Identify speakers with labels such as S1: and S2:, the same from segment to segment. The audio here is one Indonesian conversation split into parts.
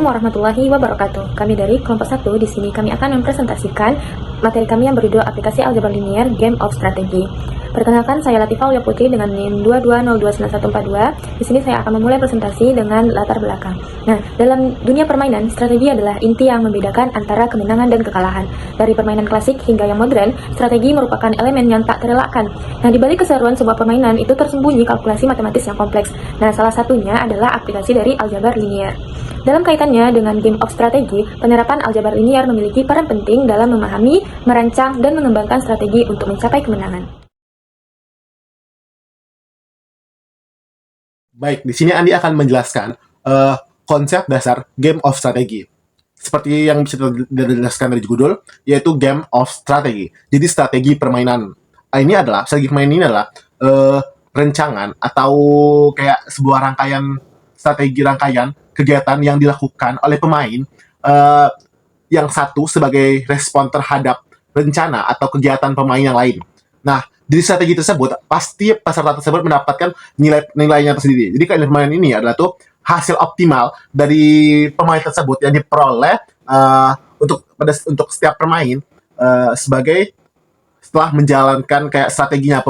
S1: warahmatullahi wabarakatuh. Kami dari kelompok 1 di sini kami akan mempresentasikan materi kami yang berjudul aplikasi aljabar linier Game of Strategy. Perkenalkan, saya Latifah Ulia Putri dengan NIM 22029142. Di sini saya akan memulai presentasi dengan latar belakang. Nah, dalam dunia permainan, strategi adalah inti yang membedakan antara kemenangan dan kekalahan. Dari permainan klasik hingga yang modern, strategi merupakan elemen yang tak terelakkan. Nah, di balik keseruan sebuah permainan itu tersembunyi kalkulasi matematis yang kompleks. Nah, salah satunya adalah aplikasi dari aljabar linier. Dalam kaitannya dengan Game of Strategy, penerapan aljabar linier memiliki peran penting dalam memahami, merancang, dan mengembangkan strategi untuk mencapai kemenangan.
S2: Baik, di sini Andi akan menjelaskan konsep dasar Game of Strategy. Seperti yang bisa dijelaskan dari judul, yaitu Game of Strategy. Jadi strategi permainan. Strategi permainan ini adalah rencangan atau kayak sebuah rangkaian kegiatan yang dilakukan oleh pemain yang satu sebagai respon terhadap rencana atau kegiatan pemain yang lain. Nah, di strategi tersebut, pasti peserta tersebut mendapatkan nilainya tersendiri. Jadi kaidah permainan ini adalah tuh hasil optimal dari pemain tersebut yang diperoleh untuk setiap pemain sebagai setelah menjalankan kayak strateginya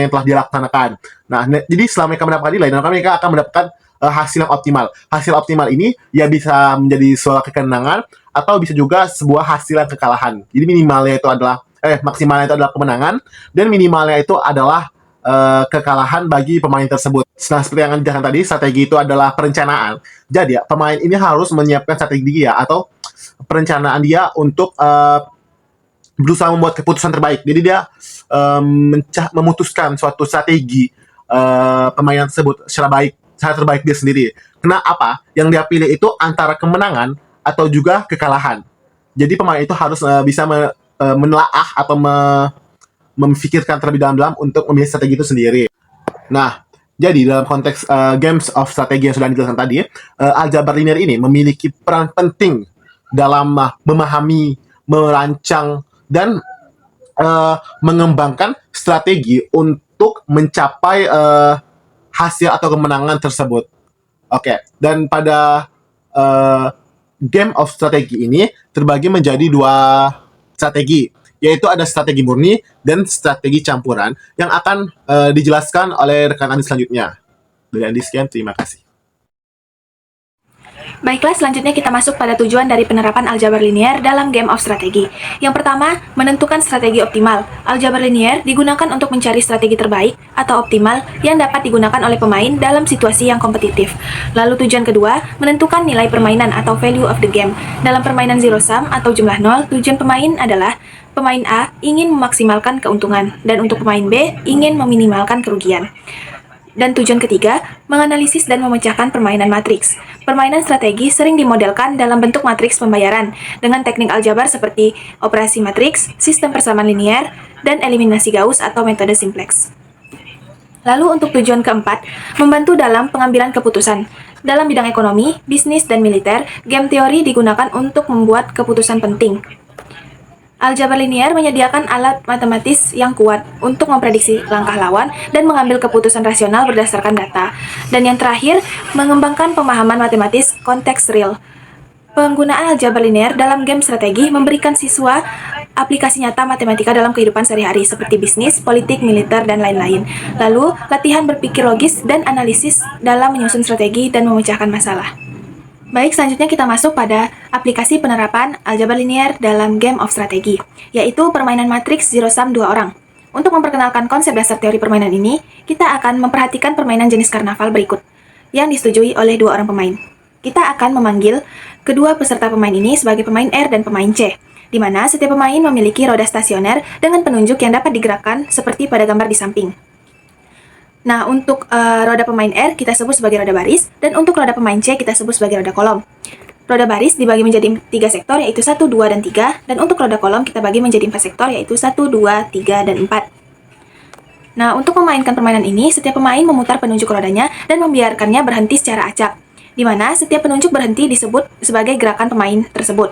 S2: yang telah dilaksanakan. Nah, jadi selama mereka mendapatkan nilai, mereka akan mendapatkan hasil yang optimal. Hasil optimal ini ya bisa menjadi sebuah kemenangan atau bisa juga sebuah hasil yang kekalahan. Jadi maksimalnya itu adalah kemenangan dan minimalnya itu adalah kekalahan bagi pemain tersebut. Nah, seperti yang dijelaskan tadi, strategi itu adalah perencanaan. Jadi ya, pemain ini harus menyiapkan strategi dia atau perencanaan dia untuk berusaha membuat keputusan terbaik. Jadi dia memutuskan suatu strategi pemain tersebut secara terbaik dia sendiri. Kenapa? Yang dia pilih itu antara kemenangan atau juga kekalahan. Jadi pemain itu harus bisa menelaah atau memikirkan terlebih dalam untuk memilih strategi itu sendiri. Nah, jadi dalam konteks Games of Strategy yang sudah dijelaskan tadi, aljabar linear ini memiliki peran penting dalam memahami, merancang, dan mengembangkan strategi untuk mencapai hasil atau kemenangan tersebut. Oke, dan pada Game of Strategy ini terbagi menjadi dua strategi, yaitu ada strategi murni dan strategi campuran yang akan dijelaskan oleh rekan Andi selanjutnya. Dari Andi sekian, terima kasih.
S3: Baiklah, selanjutnya kita masuk pada tujuan dari penerapan aljabar linier dalam Game of Strategy. Yang pertama, menentukan strategi optimal. Aljabar linier digunakan untuk mencari strategi terbaik atau optimal yang dapat digunakan oleh pemain dalam situasi yang kompetitif. Lalu tujuan kedua, menentukan nilai permainan atau value of the game. Dalam permainan zero sum atau jumlah nol, tujuan pemain adalah pemain A ingin memaksimalkan keuntungan dan untuk pemain B ingin meminimalkan kerugian. Dan tujuan ketiga, menganalisis dan memecahkan permainan matriks. Permainan strategi sering dimodelkan dalam bentuk matriks pembayaran dengan teknik aljabar seperti operasi matriks, sistem persamaan linier, dan eliminasi Gauss atau metode simplex. Lalu untuk tujuan keempat, membantu dalam pengambilan keputusan. Dalam bidang ekonomi, bisnis, dan militer, game teori digunakan untuk membuat keputusan penting. Aljabar linier menyediakan alat matematis yang kuat untuk memprediksi langkah lawan dan mengambil keputusan rasional berdasarkan data. Dan yang terakhir, mengembangkan pemahaman matematis konteks real. Penggunaan aljabar linier dalam game strategi memberikan siswa aplikasi nyata matematika dalam kehidupan sehari-hari seperti bisnis, politik, militer, dan lain-lain. Lalu, latihan berpikir logis dan analisis dalam menyusun strategi dan memecahkan masalah. Baik, selanjutnya kita masuk pada aplikasi penerapan aljabar linier dalam Game of Strategy, yaitu permainan matriks zero sum 2 orang. Untuk memperkenalkan konsep dasar teori permainan ini, kita akan memperhatikan permainan jenis karnaval berikut, yang disetujui oleh 2 orang pemain. Kita akan memanggil kedua peserta pemain ini sebagai pemain R dan pemain C, di mana setiap pemain memiliki roda stasioner dengan penunjuk yang dapat digerakkan seperti pada gambar di samping. Nah, untuk roda pemain R kita sebut sebagai roda baris, dan untuk roda pemain C kita sebut sebagai roda kolom. Roda baris dibagi menjadi 3 sektor, yaitu 1, 2, dan 3, dan untuk roda kolom kita bagi menjadi 4 sektor, yaitu 1, 2, 3, dan 4. Nah, untuk memainkan permainan ini, setiap pemain memutar penunjuk rodanya dan membiarkannya berhenti secara acak, di mana setiap penunjuk berhenti disebut sebagai gerakan pemain tersebut.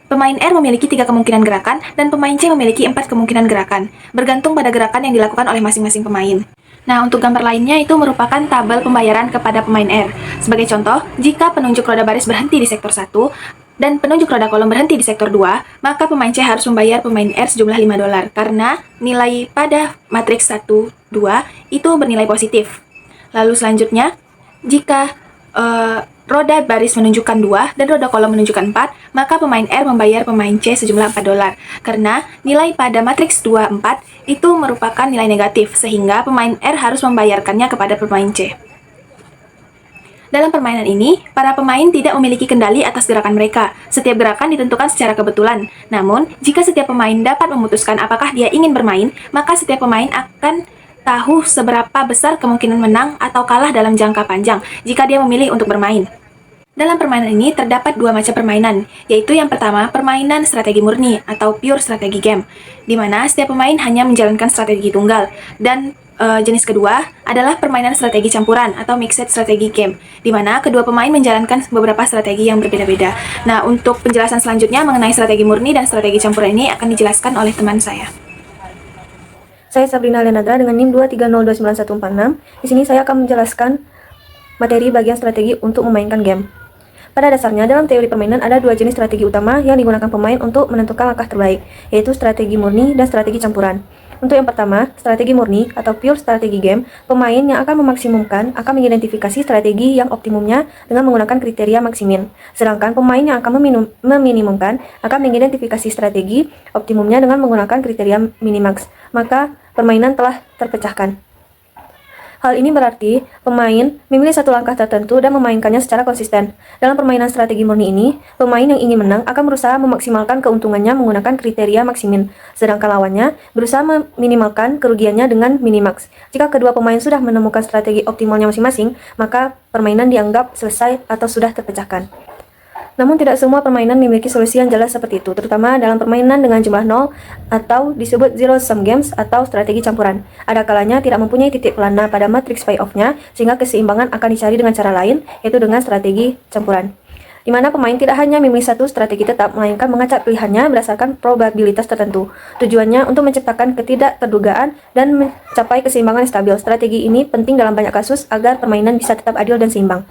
S3: Pemain R memiliki 3 kemungkinan gerakan, dan pemain C memiliki 4 kemungkinan gerakan, bergantung pada gerakan yang dilakukan oleh masing-masing pemain. Nah, untuk gambar lainnya itu merupakan tabel pembayaran kepada pemain R. Sebagai contoh, jika penunjuk roda baris berhenti di sektor 1 dan penunjuk roda kolom berhenti di sektor 2, maka pemain C harus membayar pemain R sejumlah $5 karena nilai pada matriks 1, 2 itu bernilai positif. Lalu selanjutnya, jika roda baris menunjukkan 2 dan roda kolom menunjukkan 4, maka pemain R membayar pemain C sejumlah $4 karena nilai pada matriks 2, 4 itu merupakan nilai negatif sehingga pemain R harus membayarkannya kepada pemain C. Dalam permainan ini, para pemain tidak memiliki kendali atas gerakan mereka. Setiap gerakan ditentukan secara kebetulan. Namun, jika setiap pemain dapat memutuskan apakah dia ingin bermain, maka setiap pemain akan tahu seberapa besar kemungkinan menang atau kalah dalam jangka panjang jika dia memilih untuk bermain. Dalam permainan ini terdapat dua macam permainan, yaitu yang pertama permainan strategi murni atau pure strategi game, di mana setiap pemain hanya menjalankan strategi tunggal, dan jenis kedua adalah permainan strategi campuran atau mixed strategi game, di mana kedua pemain menjalankan beberapa strategi yang berbeda-beda. Nah, untuk penjelasan selanjutnya mengenai strategi murni dan strategi campuran ini akan dijelaskan oleh teman saya.
S1: Saya Sabrina Lenadra dengan NIM 230294146. Di sini saya akan menjelaskan materi bagian strategi untuk memainkan game. Pada dasarnya, dalam teori permainan ada dua jenis strategi utama yang digunakan pemain untuk menentukan langkah terbaik, yaitu strategi murni dan strategi campuran. Untuk yang pertama, strategi murni atau pure strategi game, pemain yang akan memaksimumkan akan mengidentifikasi strategi yang optimumnya dengan menggunakan kriteria maksimin. Sedangkan pemain yang akan meminimumkan akan mengidentifikasi strategi optimumnya dengan menggunakan kriteria minimax. Maka permainan telah terpecahkan. Hal ini berarti pemain memilih satu langkah tertentu dan memainkannya secara konsisten. Dalam permainan strategi murni ini, pemain yang ingin menang akan berusaha memaksimalkan keuntungannya menggunakan kriteria maksimin, sedangkan lawannya berusaha meminimalkan kerugiannya dengan minimax. Jika kedua pemain sudah menemukan strategi optimalnya masing-masing, maka permainan dianggap selesai atau sudah terpecahkan. Namun tidak semua permainan memiliki solusi yang jelas seperti itu, terutama dalam permainan dengan jumlah 0 atau disebut zero-sum games atau strategi campuran. Ada kalanya tidak mempunyai titik pelana pada matriks payoff-nya, sehingga keseimbangan akan dicari dengan cara lain, yaitu dengan strategi campuran, di mana pemain tidak hanya memilih satu strategi tetap, melainkan mengacak pilihannya berdasarkan probabilitas tertentu. Tujuannya untuk menciptakan ketidakterdugaan dan mencapai keseimbangan stabil. Strategi ini penting dalam banyak kasus agar permainan bisa tetap adil dan seimbang.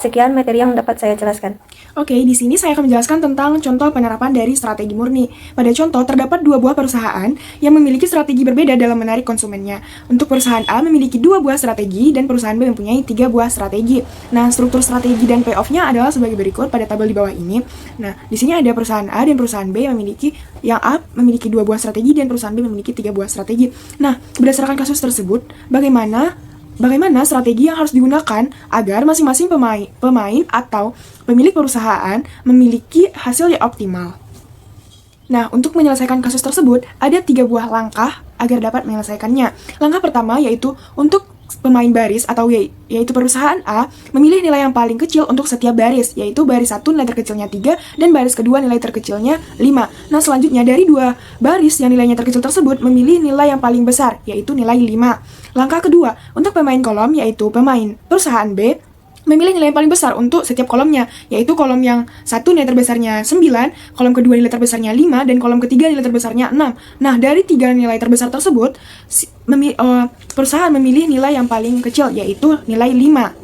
S1: Sekian materi yang dapat saya jelaskan.
S4: Oke, di sini saya akan menjelaskan tentang contoh penerapan dari strategi murni. Pada contoh, terdapat dua buah perusahaan yang memiliki strategi berbeda dalam menarik konsumennya. Untuk perusahaan A memiliki 2 buah strategi dan perusahaan B mempunyai 3 buah strategi. Nah, struktur strategi dan payoff-nya adalah sebagai berikut pada tabel di bawah ini. Nah, di sini ada perusahaan A dan perusahaan B yang A memiliki 2 buah strategi dan perusahaan B memiliki 3 buah strategi. Nah, berdasarkan kasus tersebut, bagaimana strategi yang harus digunakan agar masing-masing pemain atau pemilik perusahaan memiliki hasil yang optimal. Nah, untuk menyelesaikan kasus tersebut, ada 3 buah langkah agar dapat menyelesaikannya. Langkah pertama yaitu untuk pemain baris atau yaitu perusahaan A memilih nilai yang paling kecil untuk setiap baris, yaitu baris 1 nilai terkecilnya 3 dan baris kedua nilai terkecilnya 5. Nah, selanjutnya dari 2 baris yang nilainya terkecil tersebut memilih nilai yang paling besar, yaitu nilai 5. Langkah kedua, untuk pemain kolom yaitu pemain perusahaan B memilih nilai yang paling besar untuk setiap kolomnya, yaitu kolom yang 1 nilai terbesarnya 9, kolom kedua nilai terbesarnya 5, dan kolom ketiga nilai terbesarnya 6. Nah, dari 3 nilai terbesar tersebut, perusahaan memilih nilai yang paling kecil, yaitu nilai 5.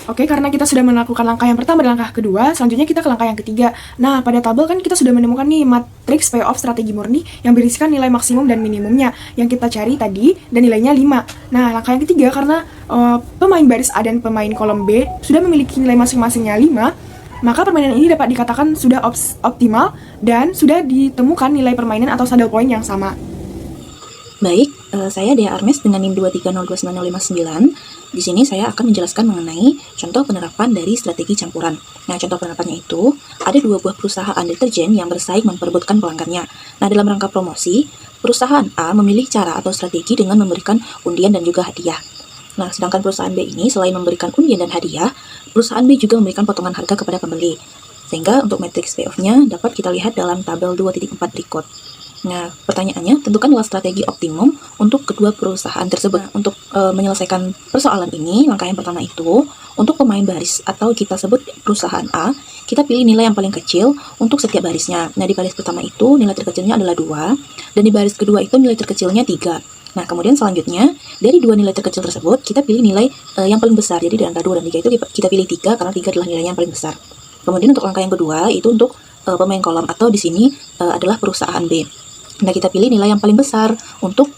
S4: Oke, karena kita sudah melakukan langkah yang pertama dan langkah kedua, selanjutnya kita ke langkah yang ketiga. Nah, pada tabel kan kita sudah menemukan nih matriks payoff strategi murni yang berisikan nilai maksimum dan minimumnya yang kita cari tadi, dan nilainya 5. Nah, langkah yang ketiga karena pemain baris A dan pemain kolom B sudah memiliki nilai masing-masingnya 5, maka permainan ini dapat dikatakan sudah optimal dan sudah ditemukan nilai permainan atau saddle point yang sama.
S5: Baik, saya Dea Armes dengan NIM 2302959. Di sini saya akan menjelaskan mengenai contoh penerapan dari strategi campuran. Nah, contoh penerapannya itu ada 2 buah perusahaan deterjen yang bersaing memperebutkan pelanggannya. Nah, dalam rangka promosi, perusahaan A memilih cara atau strategi dengan memberikan undian dan juga hadiah. Nah, sedangkan perusahaan B ini selain memberikan undian dan hadiah, perusahaan B juga memberikan potongan harga kepada pembeli. Sehingga untuk matriks payoff-nya dapat kita lihat dalam tabel 2.4 berikut. Nah, pertanyaannya, tentukanlah strategi optimum untuk kedua perusahaan tersebut. Nah, untuk menyelesaikan persoalan ini, langkah yang pertama itu, untuk pemain baris atau kita sebut perusahaan A, kita pilih nilai yang paling kecil untuk setiap barisnya. Nah, di baris pertama itu nilai terkecilnya adalah 2, dan di baris kedua itu nilai terkecilnya 3. Nah, kemudian selanjutnya, dari dua nilai terkecil tersebut, kita pilih nilai yang paling besar. Jadi, di antara 2 dan 3 itu kita pilih 3, karena 3 adalah nilai yang paling besar. Kemudian untuk langkah yang kedua, itu untuk pemain kolom, atau di sini adalah perusahaan B. Nah, kita pilih nilai yang paling besar untuk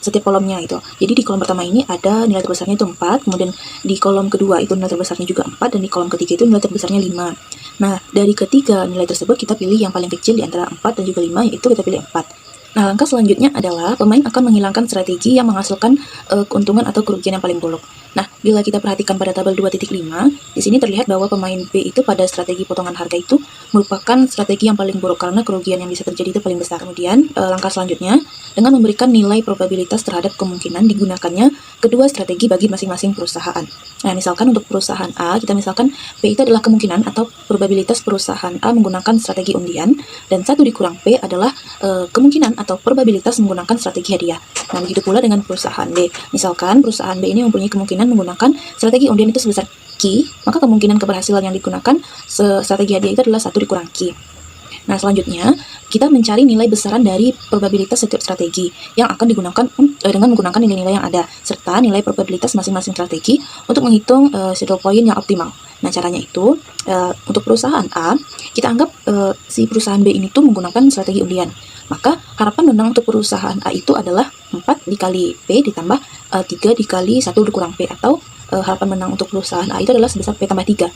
S5: setiap kolomnya itu. Jadi di kolom pertama ini ada nilai terbesarnya itu 4, kemudian di kolom kedua itu nilai terbesarnya juga 4, dan di kolom ketiga itu nilai terbesarnya 5. Nah, dari ketiga nilai tersebut kita pilih yang paling kecil di antara 4 dan juga 5, yaitu kita pilih 4. Nah, langkah selanjutnya adalah pemain akan menghilangkan strategi yang menghasilkan keuntungan atau kerugian yang paling buruk. Nah, bila kita perhatikan pada tabel 2.5, di sini terlihat bahwa pemain B itu pada strategi potongan harga itu merupakan strategi yang paling buruk karena kerugian yang bisa terjadi itu paling besar. Kemudian, langkah selanjutnya dengan memberikan nilai probabilitas terhadap kemungkinan digunakannya kedua strategi bagi masing-masing perusahaan. Nah, misalkan untuk perusahaan A, kita misalkan P itu adalah kemungkinan atau probabilitas perusahaan A menggunakan strategi undian, dan 1 dikurang P adalah kemungkinan atau probabilitas menggunakan strategi hadiah. Nah, begitu pula dengan perusahaan B. Misalkan perusahaan B ini mempunyai kemungkinan menggunakan strategi undian itu sebesar Q, maka kemungkinan keberhasilan yang digunakan strategi hadiah itu adalah 1 dikurang Q. Nah, selanjutnya kita mencari nilai besaran dari probabilitas setiap strategi yang akan digunakan dengan menggunakan nilai-nilai yang ada, serta nilai probabilitas masing-masing strategi untuk menghitung saddle point yang optimal. Nah, caranya itu untuk perusahaan A, kita anggap si perusahaan B ini tuh menggunakan strategi undian. Maka harapan menang untuk perusahaan A itu adalah 4 dikali P ditambah 3 dikali 1 dikurang P, atau harapan menang untuk perusahaan A itu adalah sebesar P tambah 3.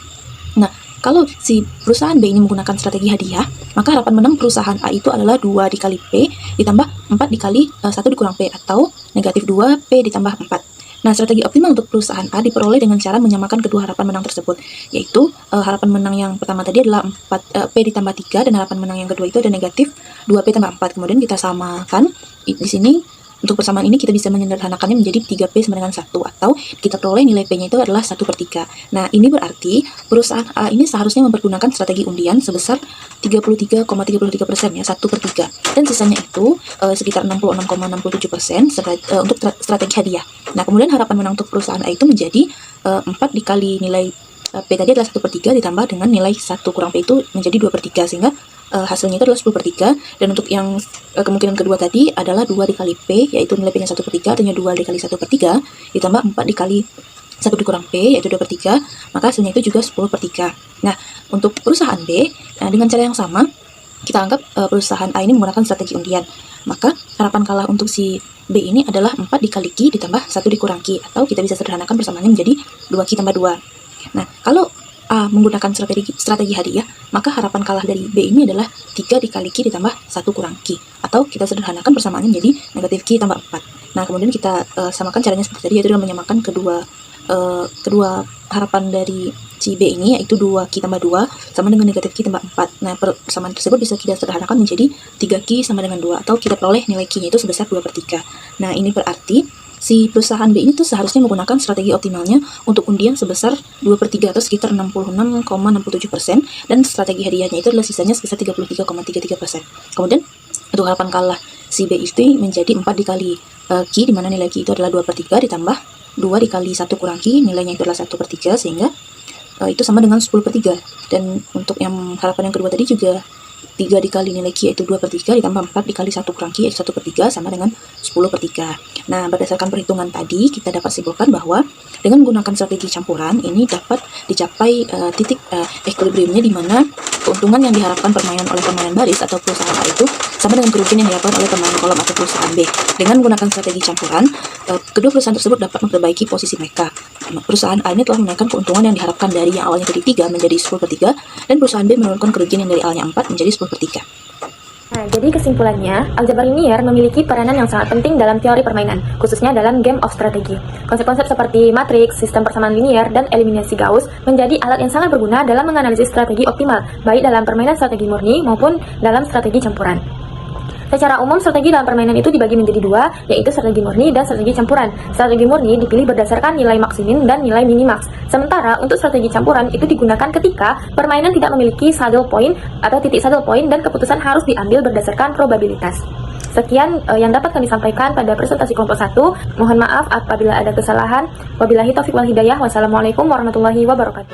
S5: Nah, kalau si perusahaan B ini menggunakan strategi hadiah, maka harapan menang perusahaan A itu adalah 2 dikali P ditambah 4 dikali 1 dikurang P, atau negatif 2 P ditambah 4. Nah, strategi optimal untuk perusahaan A diperoleh dengan cara menyamakan kedua harapan menang tersebut, yaitu harapan menang yang pertama tadi adalah 4 P ditambah 3, dan harapan menang yang kedua itu ada negatif 2 P tambah 4. Kemudian kita samakan di sini. Untuk persamaan ini kita bisa menyederhanakannya menjadi 3P sama dengan 1, atau kita peroleh nilai P-nya itu adalah 1/3. Nah, ini berarti perusahaan A ini seharusnya mempergunakan strategi undian sebesar 33,33% ya, 1/3. Dan sisanya itu sekitar 66,67% untuk strategi hadiah. Nah, kemudian harapan menang untuk perusahaan A itu menjadi 4 dikali nilai P tadi adalah 1/3 ditambah dengan nilai 1 kurang P itu menjadi 2/3, sehingga hasilnya itu adalah 10/3. Dan untuk yang kemungkinan kedua tadi adalah 2 dikali P, yaitu nilai P nya 1/3, artinya 2 dikali 1/3 ditambah 4 dikali 1 dikurang P, yaitu 2/3, maka hasilnya itu juga 10/3. Nah, untuk perusahaan B, dengan cara yang sama kita anggap perusahaan A ini menggunakan strategi undian, maka harapan kalah untuk si B ini adalah 4 dikali Q ditambah 1 dikurang Q, atau kita bisa sederhanakan persamaannya menjadi 2Q tambah 2. Nah, kalau A menggunakan strategi hadiah, maka harapan kalah dari B ini adalah 3 dikali Q ditambah 1 kurang Q, atau kita sederhanakan persamaannya menjadi negatif Q tambah 4. Nah, kemudian kita samakan caranya seperti tadi, yaitu dengan menyamakan kedua harapan dari si B ini, yaitu 2Q tambah 2 sama dengan negatif Q tambah 4. Nah, persamaan tersebut bisa kita sederhanakan menjadi 3Q sama dengan 2, atau kita peroleh nilai Q-nya itu sebesar 2/3. Nah, ini berarti si perusahaan B ini tuh seharusnya menggunakan strategi optimalnya untuk undian sebesar 2/3 atau sekitar 66,67%, dan strategi hadiahnya itu adalah sisanya sebesar 33,33%. Kemudian untuk harapan kalah si B itu menjadi 4 dikali Q, di mana nilai Q itu adalah 2/3 ditambah 2 dikali 1 kurang Q, nilainya itu adalah 1/3, sehingga itu sama dengan 10/3. Dan untuk yang harapan yang kedua tadi juga 3 dikali nilai Q yaitu 2/3 ditambah 4 dikali 1 kurang Q yaitu 1/3 sama dengan 10/3. Nah, berdasarkan perhitungan tadi kita dapat simpulkan bahwa dengan menggunakan strategi campuran ini dapat dicapai titik equilibriumnya, di mana keuntungan yang diharapkan permainan oleh pemain baris atau perusahaan A itu sama dengan kerugian yang diharapkan oleh pemain kolom atau perusahaan B. Dengan menggunakan strategi campuran, kedua perusahaan tersebut dapat memperbaiki posisi mereka. Perusahaan A ini telah menaikkan keuntungan yang diharapkan dari yang awalnya jadi 3 menjadi 10/3, dan perusahaan B menurunkan kerugian yang dari awalnya 4 menjadi 10/3.
S1: Nah, jadi kesimpulannya, aljabar linier memiliki peranan yang sangat penting dalam teori permainan, khususnya dalam game of strategi. Konsep-konsep seperti matriks, sistem persamaan linier, dan eliminasi Gauss menjadi alat yang sangat berguna dalam menganalisis strategi optimal, baik dalam permainan strategi murni maupun dalam strategi campuran. Secara umum, strategi dalam permainan itu dibagi menjadi dua, yaitu strategi murni dan strategi campuran. Strategi murni dipilih berdasarkan nilai maksimin dan nilai minimax. Sementara untuk strategi campuran itu digunakan ketika permainan tidak memiliki saddle point atau titik saddle point dan keputusan harus diambil berdasarkan probabilitas. Sekian yang dapat kami sampaikan pada presentasi kelompok 1. Mohon maaf apabila ada kesalahan. Wabillahi taufiq wal hidayah. Wassalamualaikum warahmatullahi wabarakatuh.